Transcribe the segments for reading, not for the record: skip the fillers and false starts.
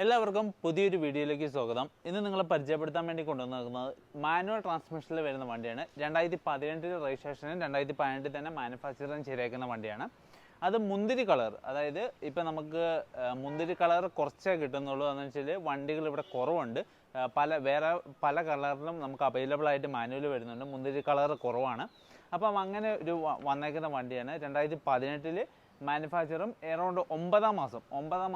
എല്ലാവർക്കും പുതിയൊരു വീഡിയോയിലേക്ക് സ്വാഗതം. ഇന്ന് നിങ്ങളെ പരിചയപ്പെടുത്താൻ വേണ്ടി കൊണ്ടുവന്നിരിക്കുന്നത് മാനുവൽ ട്രാൻസ്മിഷനിൽ വരുന്ന വണ്ടിയാണ്. 2018 രജിസ്ട്രേഷനും 2018 തന്നെ മാനുഫാക്ചറിങ് ചെയ്തേക്കുന്ന വണ്ടിയാണ്. അത് മുന്തിരി കളർ, അതായത് ഇപ്പം നമുക്ക് മുന്തിരി കളർ കുറച്ചേ കിട്ടുന്നുള്ളൂ. എന്ന് വെച്ചാൽ വണ്ടികൾ ഇവിടെ കുറവുണ്ട്. വേറെ പല കളറിലും നമുക്ക് അവൈലബിൾ ആയിട്ട് മാനുവൽ വരുന്നുണ്ട്. മുന്തിരി കളർ കുറവാണ്. അപ്പം അങ്ങനെ ഒരു വന്നേക്കുന്ന വണ്ടിയാണ്. 2018 മാനുഫാക്ചറും എറൗണ്ട് 9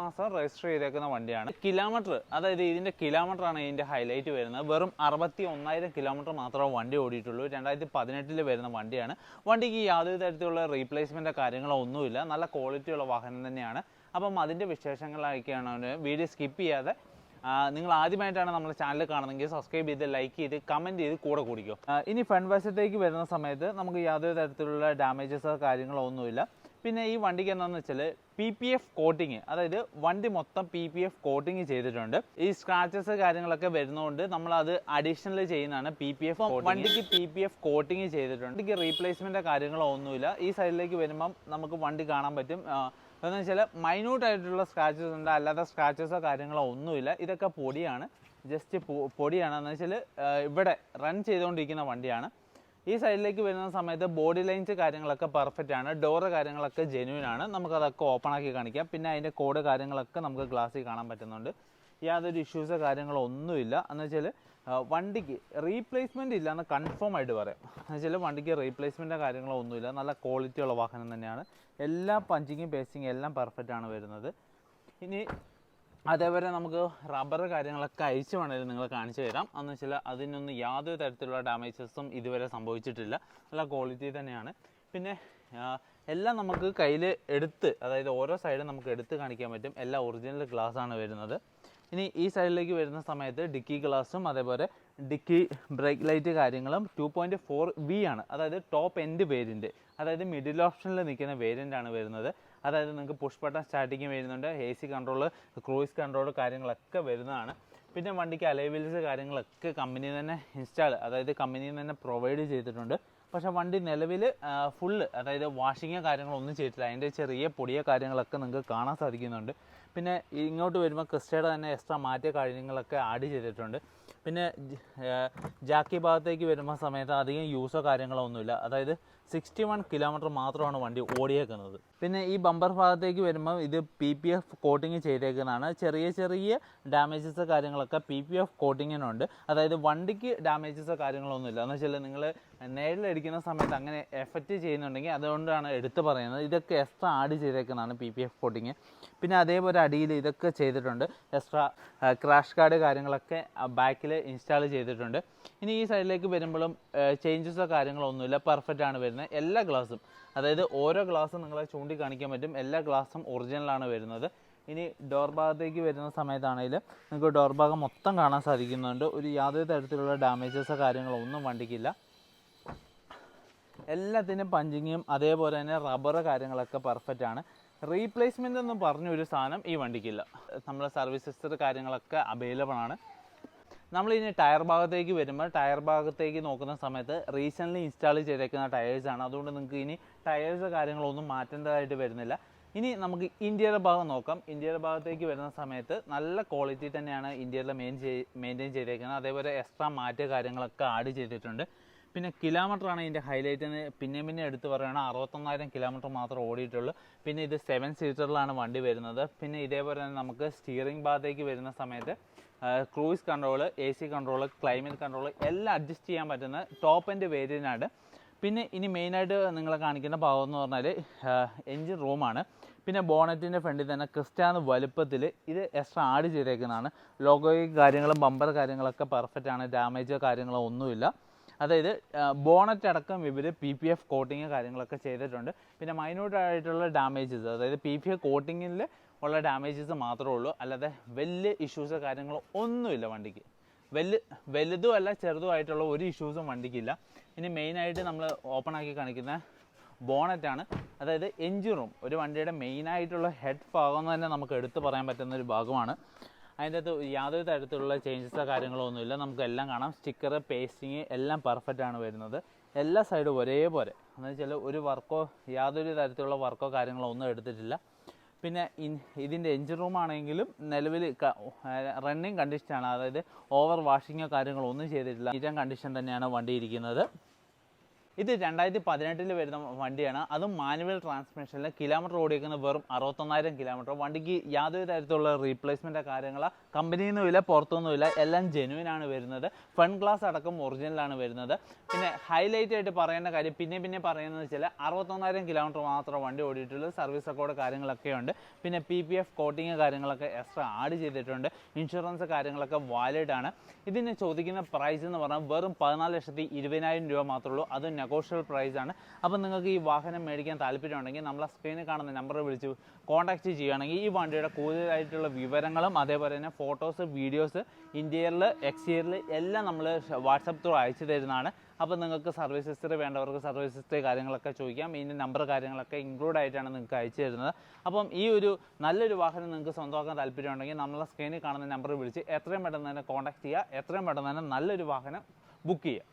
മാസം രജിസ്റ്റർ ചെയ്തേക്കുന്ന വണ്ടിയാണ്. കിലോമീറ്റർ, അതായത് ഇതിൻ്റെ കിലോമീറ്ററാണ് ഇതിൻ്റെ ഹൈലൈറ്റ് വരുന്നത്. വെറും 61,000 കിലോമീറ്റർ മാത്രമേ വണ്ടി ഓടിയിട്ടുള്ളൂ. 2018 വരുന്ന വണ്ടിയാണ്. വണ്ടിക്ക് യാതൊരു തരത്തിലുള്ള റീപ്ലേസ്മെൻറ്റോ കാര്യങ്ങളോ ഒന്നുമില്ല. നല്ല ക്വാളിറ്റിയുള്ള വാഹനം തന്നെയാണ്. അപ്പം അതിൻ്റെ വിശേഷങ്ങളൊക്കെയാണ്. വീഡിയോ സ്കിപ്പ് ചെയ്യാതെ നിങ്ങൾ ആദ്യമായിട്ടാണ് നമ്മുടെ ചാനൽ കാണുന്നതെങ്കിൽ സബ്സ്ക്രൈബ് ചെയ്ത് ലൈക്ക് ചെയ്ത് കമൻറ്റ് ചെയ്ത് കൂടെ കുടിക്കും. ഇനി ഫ്രണ്ട് വശത്തേക്ക് വരുന്ന സമയത്ത് നമുക്ക് യാതൊരു തരത്തിലുള്ള ഡാമേജസോ കാര്യങ്ങളോ ഒന്നുമില്ല. പിന്നെ ഈ വണ്ടിക്ക് എന്താണെന്ന് വെച്ചാൽ PPF കോട്ടിങ്, അതായത് വണ്ടി മൊത്തം PPF കോട്ടിങ് ചെയ്തിട്ടുണ്ട്. ഈ സ്ക്രാച്ചസ് കാര്യങ്ങളൊക്കെ വരുന്നതുകൊണ്ട് നമ്മളത് അഡീഷണൽ ചെയ്യുന്നതാണ് PPF. വണ്ടിക്ക് PPF കോട്ടിങ് ചെയ്തിട്ടുണ്ട്. വണ്ടിക്ക് റീപ്ലേസ്മെൻറ്റോ കാര്യങ്ങളോ ഒന്നുമില്ല. ഈ സൈഡിലേക്ക് വരുമ്പം നമുക്ക് വണ്ടി കാണാൻ പറ്റും. എന്ന് വെച്ചാൽ മൈന്യൂട്ട് ആയിട്ടുള്ള സ്ക്രാച്ചസ് ഉണ്ട്, അല്ലാതെ സ്ക്രാച്ചസോ കാര്യങ്ങളോ ഒന്നുമില്ല. ഇതൊക്കെ പൊടിയാണ്, ജസ്റ്റ് പൊടിയാണ്. എന്ന് വെച്ചാൽ ഇവിടെ റൺ ചെയ്തുകൊണ്ടിരിക്കുന്ന വണ്ടിയാണ്. ഈ സൈഡിലേക്ക് വരുന്ന സമയത്ത് ബോഡി ലൈൻസ് കാര്യങ്ങളൊക്കെ പെർഫെക്റ്റ് ആണ്. ഡോറ് കാര്യങ്ങളൊക്കെ ജെന്യൂൻ ആണ്. നമുക്കതൊക്കെ ഓപ്പൺ ആക്കി കാണിക്കാം. പിന്നെ അതിൻ്റെ കോഡ് കാര്യങ്ങളൊക്കെ നമുക്ക് ഗ്ലാസ്സിൽ കാണാൻ പറ്റുന്നുണ്ട്. യാതൊരു ഇഷ്യൂസോ കാര്യങ്ങളോ ഒന്നുമില്ല. എന്ന് വെച്ചാൽ വണ്ടിക്ക് റീപ്ലേസ്മെൻറ്റ് ഇല്ല എന്ന് കൺഫേം ആയിട്ട് പറയാം. എന്ന് വെച്ചാൽ വണ്ടിക്ക് റീപ്ലേസ്മെൻറ്റോ കാര്യങ്ങളോ ഒന്നുമില്ല. നല്ല ക്വാളിറ്റിയുള്ള വാഹനം തന്നെയാണ്. എല്ലാ പഞ്ചിങ്ങും പേസ്റ്റിങ്ങും എല്ലാം പെർഫെക്റ്റ് ആണ് വരുന്നത്. ഇനി അതേപോലെ നമുക്ക് റബ്ബർ കാര്യങ്ങളൊക്കെ അയച്ചു വേണമെങ്കിൽ നിങ്ങൾ കാണിച്ചു തരാം. എന്ന് വെച്ചാൽ അതിനൊന്നും യാതൊരു തരത്തിലുള്ള ഡാമേജസും ഇതുവരെ സംഭവിച്ചിട്ടില്ല. നല്ല ക്വാളിറ്റി തന്നെയാണ്. പിന്നെ എല്ലാം നമുക്ക് കയ്യിൽ എടുത്ത്, അതായത് ഓരോ സൈഡും നമുക്ക് എടുത്ത് കാണിക്കാൻ പറ്റും. എല്ലാം ഒറിജിനൽ ഗ്ലാസ് ആണ് വരുന്നത്. ഇനി ഈ സൈഡിലേക്ക് വരുന്ന സമയത്ത് ഡിക്കി ഗ്ലാസും അതേപോലെ ഡിക്കി ബ്രേക്ക് ലൈറ്റ് കാര്യങ്ങളും 2.4V ആണ്. അതായത് ടോപ്പ് എൻഡ് വേരിയൻറ്റ്, അതായത് മിഡിൽ ഓപ്ഷനിൽ നിൽക്കുന്ന വേരിയൻ്റ് ആണ് വരുന്നത്. അതായത് നിങ്ങൾക്ക് പുഷ് ബട്ടൺ സ്റ്റാർട്ടിങ് വരുന്നുണ്ട്, AC കൺട്രോൾ, ക്രൂയിസ് കൺട്രോൾ കാര്യങ്ങളൊക്കെ വരുന്നതാണ്. പിന്നെ വണ്ടിക്ക് അലോയ് വീൽസ് കാര്യങ്ങളൊക്കെ കമ്പനി തന്നെ അതായത് കമ്പനിയിൽ തന്നെ പ്രൊവൈഡ് ചെയ്തിട്ടുണ്ട്. പക്ഷേ വണ്ടി നിലവിൽ ഫുള്ള്, അതായത് വാഷിങ്ങോ കാര്യങ്ങളോ ഒന്നും ചെയ്തിട്ടില്ല. അതിൻ്റെ ചെറിയ പൊടിയോ കാര്യങ്ങളൊക്കെ നിങ്ങൾക്ക് കാണാൻ സാധിക്കുന്നുണ്ട്. പിന്നെ ഇങ്ങോട്ട് വരുമ്പോൾ ക്രിസ്റ്റയുടെ തന്നെ എക്സ്ട്രാ മാറ്റിയ കാര്യങ്ങളൊക്കെ ആഡ് ചെയ്തിട്ടുണ്ട്. പിന്നെ ജാക്കി ഭാഗത്തേക്ക് വരുന്ന സമയത്ത് അധികം യൂസോ കാര്യങ്ങളോ ഒന്നുമില്ല. അതായത് 61 കിലോമീറ്റർ മാത്രമാണ് വണ്ടി ഓടിയേക്കുന്നത്. പിന്നെ ഈ ബമ്പർ ഭാഗത്തേക്ക് വരുമ്പോൾ ഇത് PPF കോട്ടിങ് ചെയ്തേക്കുന്നതാണ്. ചെറിയ ഡാമേജസ് കാര്യങ്ങളൊക്കെ PPF കോട്ടിങ്ങിനുണ്ട്. അതായത് വണ്ടിക്ക് ഡാമേജസോ കാര്യങ്ങളോ ഒന്നുമില്ല. എന്ന് വെച്ചാൽ നിങ്ങൾ നേരിലടിക്കുന്ന സമയത്ത് അങ്ങനെ എഫക്റ്റ് ചെയ്യുന്നുണ്ടെങ്കിൽ അതുകൊണ്ടാണ് എടുത്ത് പറയുന്നത്. ഇതൊക്കെ എക്സ്ട്രാ ആഡ് ചെയ്തേക്കുന്നതാണ് PPF കോട്ടിങ്. പിന്നെ അതേപോലെ അടിയിൽ ഇതൊക്കെ ചെയ്തിട്ടുണ്ട്. എക്സ്ട്രാ ക്രാഷ് കാർഡ് കാര്യങ്ങളൊക്കെ ബാക്കിൽ ഇൻസ്റ്റാൾ ചെയ്തിട്ടുണ്ട്. ഇനി ഈ സൈഡിലേക്ക് വരുമ്പോഴും ചേഞ്ചസോ കാര്യങ്ങളോ ഒന്നുമില്ല. പെർഫെക്റ്റ് ആണ് വരുന്നത്. എല്ലാ ഗ്ലാസും, അതായത് ഓരോ ഗ്ലാസും നിങ്ങളെ ചൂണ്ടിക്കാണിക്കാൻ പറ്റും. എല്ലാ ഗ്ലാസും ഒറിജിനലാണ് വരുന്നത്. ഇനി ഡോർ ഭാഗത്തേക്ക് വരുന്ന സമയത്താണെങ്കിൽ നിങ്ങൾക്ക് ഡോർ ഭാഗം മൊത്തം കാണാൻ സാധിക്കുന്നുണ്ട്. യാതൊരു തരത്തിലുള്ള ഡാമേജസോ കാര്യങ്ങളോ ഒന്നും വണ്ടിക്കില്ല. എല്ലാത്തിനും പഞ്ചിങ്ങും അതേപോലെ തന്നെ റബ്ബർ കാര്യങ്ങളൊക്കെ പെർഫെക്റ്റ് ആണ്. റീപ്ലേസ്മെൻ്റ് എന്ന് പറഞ്ഞൊരു സാധനം ഈ വണ്ടിക്കില്ല. നമ്മുടെ സർവീസ് ഹിസ്റ്ററി കാര്യങ്ങളൊക്കെ അവൈലബിൾ ആണ്. നമ്മളിനി ടയർ ഭാഗത്തേക്ക് വരുമ്പോൾ ടയർ ഭാഗത്തേക്ക് നോക്കുന്ന സമയത്ത് റീസെൻ്റ്ലി ഇൻസ്റ്റാൾ ചെയ്തേക്കുന്ന ടയേഴ്സാണ്. അതുകൊണ്ട് നിങ്ങൾക്ക് ഇനി ടയേഴ്സ് കാര്യങ്ങളൊന്നും മാറ്റേണ്ടതായിട്ട് വരുന്നില്ല. ഇനി നമുക്ക് ഇൻറ്റീരിയർ ഭാഗം നോക്കാം. ഇൻറ്റീരിയർ ഭാഗത്തേക്ക് വരുന്ന സമയത്ത് നല്ല ക്വാളിറ്റി തന്നെയാണ് ഇൻറ്റീരിയർ മെയിൻറ്റെയിൻ ചെയ്തേക്കുന്നത്. അതേപോലെ എക്സ്ട്രാ മാറ്റിയ കാര്യങ്ങളൊക്കെ ആഡ് ചെയ്തിട്ടുണ്ട്. പിന്നെ കിലോമീറ്ററാണ് ഇതിൻ്റെ ഹൈലൈറ്റ് എന്ന് പിന്നെ എടുത്ത് പറയുകയാണ്. 61,000 കിലോമീറ്റർ മാത്രം ഓടിയിട്ടുള്ളൂ. പിന്നെ ഇത് 7 സീറ്ററിലാണ് വണ്ടി വരുന്നത്. പിന്നെ ഇതേപോലെ തന്നെ നമുക്ക് സ്റ്റിയറിംഗ് ഭാഗത്തേക്ക് വരുന്ന സമയത്ത് cruise control, AC control, climate control എല്ലാം അഡ്ജസ്റ്റ് ചെയ്യാൻ പറ്റുന്ന ടോപ്പ് എൻഡ് വേരിയൻ്റാണ്. പിന്നെ ഇനി മെയിനായിട്ട് നിങ്ങളെ കാണിക്കുന്ന ഭാഗം എന്ന് പറഞ്ഞാൽ എൻജിൻ റൂമാണ്. പിന്നെ ബോണറ്റിൻ്റെ ഫ്രണ്ടിൽ തന്നെ ക്രിസ്റ്റ വലുപ്പത്തിൽ ഇത് എക്സ്ട്രാ ആഡ് ചെയ്തേക്കുന്നതാണ്. ലോഗോയും കാര്യങ്ങളും ബമ്പർ കാര്യങ്ങളൊക്കെ പെർഫെക്റ്റ് ആണ്. ഡാമേജോ കാര്യങ്ങളോ ഒന്നുമില്ല. അതായത് ബോണറ്റ് അടക്കം ഇവർ PPF കോട്ടിങ് കാര്യങ്ങളൊക്കെ ചെയ്തിട്ടുണ്ട്. പിന്നെ മൈന്യൂട്ടായിട്ടുള്ള ഡാമേജസ്, അതായത് PPF കോട്ടിങ്ങിൽ ഉള്ള ഡാമേജസ് മാത്രമേ ഉള്ളൂ. അല്ലാതെ വലിയ ഇഷ്യൂസോ കാര്യങ്ങളോ ഒന്നുമില്ല വണ്ടിക്ക്. വലുതും അല്ല ചെറുതുമായിട്ടുള്ള ഒരു ഇഷ്യൂസും വണ്ടിക്കില്ല. ഇനി മെയിനായിട്ട് നമ്മൾ ഓപ്പൺ ആക്കി കാണിക്കുന്ന ബോണറ്റാണ്. അതായത് എൻജിൻ റൂം ഒരു വണ്ടിയുടെ മെയിനായിട്ടുള്ള ഹെഡ് ഭാഗം തന്നെ നമുക്ക് എടുത്ത് പറയാൻ പറ്റുന്ന ഒരു ഭാഗമാണ്. അതിൻ്റെ അകത്ത് യാതൊരു തരത്തിലുള്ള ചേഞ്ചസോ കാര്യങ്ങളോ ഒന്നുമില്ല. നമുക്കെല്ലാം കാണാം. സ്റ്റിക്കർ, പേസ്റ്റിങ് എല്ലാം പെർഫെക്റ്റ് ആണ് വരുന്നത്. എല്ലാ സൈഡും ഒരേപോലെ, എന്ന് വെച്ചാൽ ഒരു വർക്കോ യാതൊരു തരത്തിലുള്ള വർക്കോ കാര്യങ്ങളോ ഒന്നും എടുത്തിട്ടില്ല. പിന്നെ ഇതിൻ്റെ എഞ്ചിൻ റൂം ആണെങ്കിലും നിലവിൽ റണ്ണിങ് കണ്ടീഷനാണ്, അതായത് ഓവർ വാഷിങ്ങോ കാര്യങ്ങളോ ഒന്നും ചെയ്തിട്ടില്ല. നീറ്റ് ആൻഡ് കണ്ടീഷൻ തന്നെയാണ് വണ്ടി ഇരിക്കുന്നത്. ഇത് 2018 വരുന്ന വണ്ടിയാണ്, അതും മാനുവൽ ട്രാൻസ്മിഷനിൽ. കിലോമീറ്റർ ഓടിക്കുന്ന വെറും 61,000 കിലോമീറ്റർ. വണ്ടിക്ക് യാതൊരു തരത്തിലുള്ള റീപ്ലേസ്മെൻറ്റോ കാര്യങ്ങളോ കമ്പനിയിൽ നിന്നുമില്ല, പുറത്തൊന്നുമില്ല, എല്ലാം ജെനുവിനാണ് വരുന്നത്. ഫ്രണ്ട് ഗ്ലാസ് അടക്കം ഒറിജിനലാണ് വരുന്നത്. പിന്നെ ഹൈലൈറ്റ് ആയിട്ട് പറയേണ്ട കാര്യം പിന്നെ പറയുന്നത് വെച്ചാൽ 61,000 കിലോമീറ്റർ മാത്രം വണ്ടി ഓടിയിട്ടുള്ളൂ. സർവീസ് റെക്കോർഡ് കാര്യങ്ങളൊക്കെ ഉണ്ട്. പിന്നെ PPF കോട്ടിങ് കാര്യങ്ങളൊക്കെ എക്സ്ട്രാ ആഡ് ചെയ്തിട്ടുണ്ട്. ഇൻഷുറൻസ് കാര്യങ്ങളൊക്കെ വാലിഡ് ആണ്. ഇതിന് ചോദിക്കുന്ന പ്രൈസ് എന്ന് പറഞ്ഞാൽ വെറും 14,20,000 രൂപ മാത്രമേ ഉള്ളൂ. അത് നെഗോഷ്യബിൾ പ്രൈസ് ആണ്. അപ്പോൾ നിങ്ങൾക്ക് ഈ വാഹനം മേടിക്കാൻ താല്പര്യമുണ്ടെങ്കിൽ നമ്മളെ സ്ക്രീനിൽ കാണുന്ന നമ്പറിൽ വിളിച്ച് കോൺടാക്റ്റ് ചെയ്യുകയാണെങ്കിൽ ഈ വണ്ടിയുടെ കൂടുതലായിട്ടുള്ള വിവരങ്ങളും അതേപോലെ തന്നെ ഫോട്ടോസ്, വീഡിയോസ്, ഇൻറ്റീരിയറിൽ, എക്സ്റ്റീരിയറിൽ എല്ലാം നമ്മൾ വാട്സപ്പ് ത്രൂ അയച്ചു തരുന്നതാണ്. അപ്പോൾ നിങ്ങൾക്ക് സർവീസ് ഹിസ്റ്ററി വേണ്ടവർക്ക് സർവീസ് ഹിസ്റ്ററി കാര്യങ്ങളൊക്കെ ചോദിക്കാം. ഇതിൻ്റെ നമ്പർ കാര്യങ്ങളൊക്കെ ഇൻക്ലൂഡ് ആയിട്ടാണ് നിങ്ങൾക്ക് അയച്ചു തരുന്നത്. അപ്പം ഈ ഒരു നല്ലൊരു വാഹനം നിങ്ങൾക്ക് സ്വന്തമാക്കാൻ താല്പര്യമുണ്ടെങ്കിൽ നമ്മളെ സ്ക്രീനിൽ കാണുന്ന നമ്പറിൽ വിളിച്ച് എത്രയും പെട്ടെന്ന് തന്നെ കോൺടാക്റ്റ് ചെയ്യുക. എത്രയും പെട്ടെന്ന് തന്നെ നല്ലൊരു വാഹനം ബുക്ക് ചെയ്യുക.